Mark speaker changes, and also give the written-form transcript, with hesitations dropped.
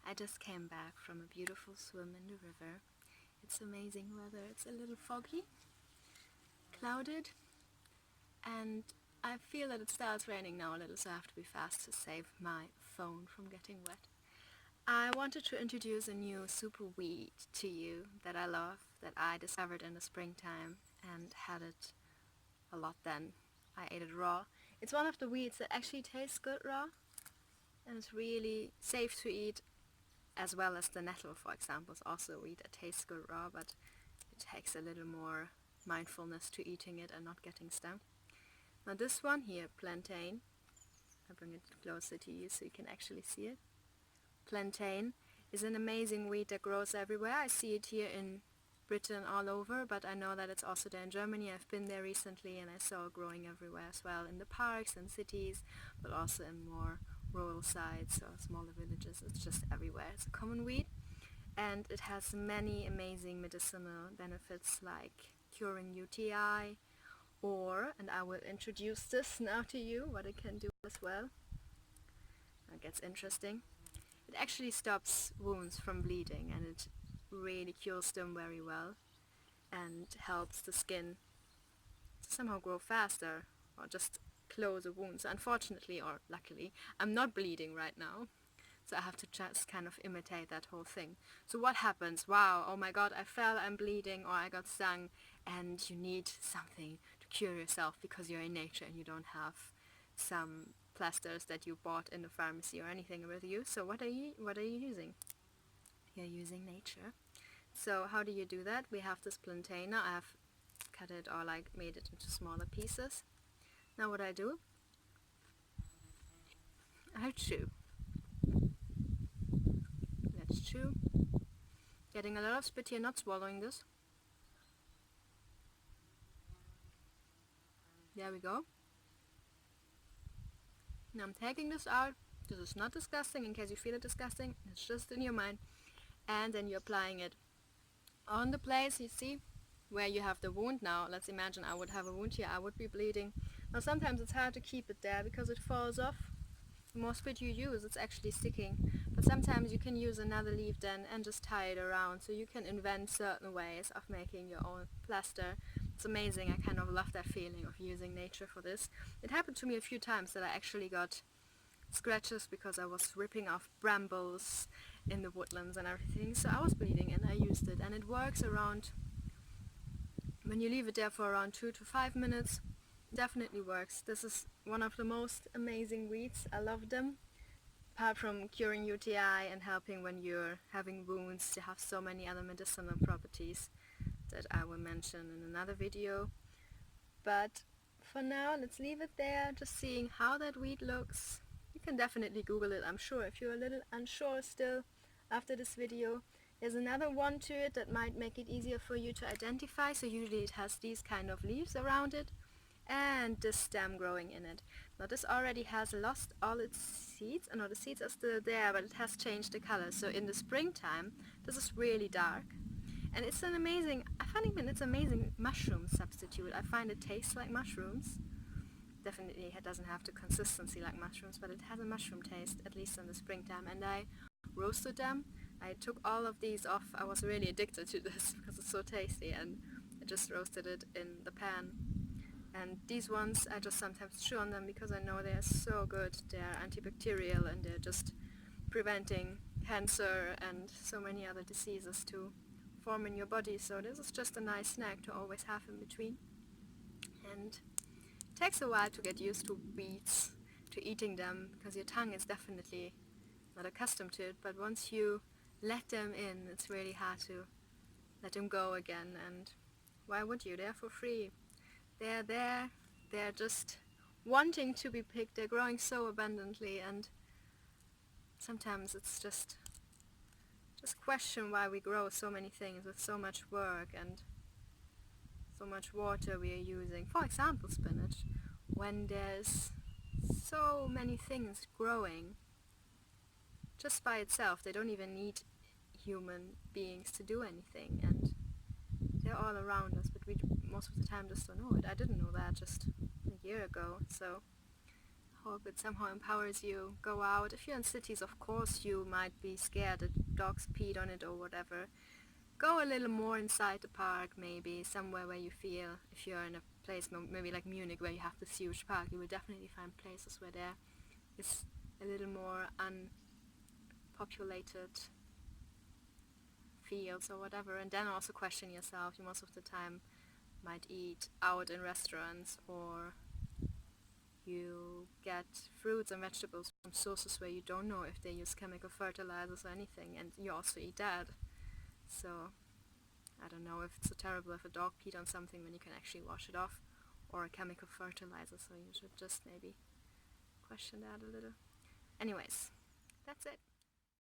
Speaker 1: I just came back from a beautiful swim in the river. It's amazing weather. It's a little foggy, clouded, and I feel that it starts raining now a little, so I have to be fast to save my phone from getting wet. I wanted to introduce a new super weed to you that I love, that I discovered in the springtime and had it a lot then. I ate it raw. It's one of the weeds that actually tastes good raw, and it's really safe to eat, as well as the nettle, for example, is also a weed that tastes good raw, but it takes a little more mindfulness to eating it and not getting stung. Now this one here, plantain, I'll bring it closer to you so you can actually see it. Plantain is an amazing weed that grows everywhere. I see it here in Britain all over, but I know that it's also there in Germany. I've been there recently and I saw it growing everywhere as well, in the parks and cities, but also in more rural sites or smaller villages. It's just everywhere. It's a common weed, and it has many amazing medicinal benefits like curing UTI, and I will introduce this now to you, what it can do as well. It gets interesting. It actually stops wounds from bleeding, and it really cures them very well and helps the skin to somehow grow faster or just close the wounds. Unfortunately, or luckily, I'm not bleeding right now, so I have to just kind of imitate that whole thing. So what happens? Wow, oh my god, I fell, I'm bleeding, or I got stung, and you need something to cure yourself because you're in nature and you don't have some plasters that you bought in the pharmacy or anything with you. So what are you using? You're using nature. So how do you do that? We have this plantain. Now I have cut it or like made it into smaller pieces. Now what I do, I chew. Let's chew. Getting a lot of spit here, not swallowing this. There we go. Now I'm taking this out. This is not disgusting, in case you feel it disgusting. It's just in your mind. And then you're applying it on the place, you see, where you have the wound. Now let's imagine I would have a wound here, I would be bleeding. Now sometimes it's hard to keep it there because it falls off. The more spit you use, it's actually sticking. But sometimes you can use another leaf then and just tie it around, so you can invent certain ways of making your own plaster. It's amazing. I kind of love that feeling of using nature for this. It happened to me a few times that I actually got scratches because I was ripping off brambles in the woodlands and everything, so I was bleeding and I used it, and it works around, when you leave it there for around 2 to 5 minutes, definitely works. This is one of the most amazing weeds. I love them. Apart from curing UTI and helping when you're having wounds, they have so many other medicinal properties that I will mention in another video. But for now, let's leave it there, just seeing how that weed looks. You can definitely Google it, I'm sure, if you're a little unsure still after this video. There's another one to it that might make it easier for you to identify. So usually it has these kind of leaves around it and this stem growing in it. Now this already has lost all its seeds. No, the seeds are still there, but it has changed the color. So in the springtime, this is really dark. And it's an amazing, I find even it's amazing mushroom substitute. I find it tastes like mushrooms. Definitely it doesn't have the consistency like mushrooms, but it has a mushroom taste, at least in the springtime. And I roasted them. I took all of these off. I was really addicted to this because it's so tasty, and I just roasted it in the pan. And these ones, I just sometimes chew on them because I know they're so good. They're antibacterial and they're just preventing cancer and so many other diseases to form in your body. So this is just a nice snack to always have in between. And it takes a while to get used to weeds, to eating them, because your tongue is definitely not accustomed to it. But once you let them in, it's really hard to let them go again. And why would you? They're for free. They're there, they're just wanting to be picked. They're growing so abundantly, and sometimes it's just question why we grow so many things with so much work and so much water we are using. For example, spinach, when there's so many things growing just by itself. They don't even need human beings to do anything, and they're all around us, but we most of the time just don't know it. I didn't know that just a year ago, so hope it somehow empowers you. Go out. If you're in cities, of course you might be scared that dogs peed on it or whatever. Go a little more inside the park, maybe somewhere where you feel, if you're in a place maybe like Munich where you have this huge park, you will definitely find places where there is a little more unpopulated fields or whatever, and then also question yourself. You most of the time might eat out in restaurants, or you get fruits and vegetables from sources where you don't know if they use chemical fertilizers or anything, and you also eat that. So I don't know if it's so terrible if a dog peed on something when you can actually wash it off, or a chemical fertilizer, so you should just maybe question that a little. Anyways, that's it.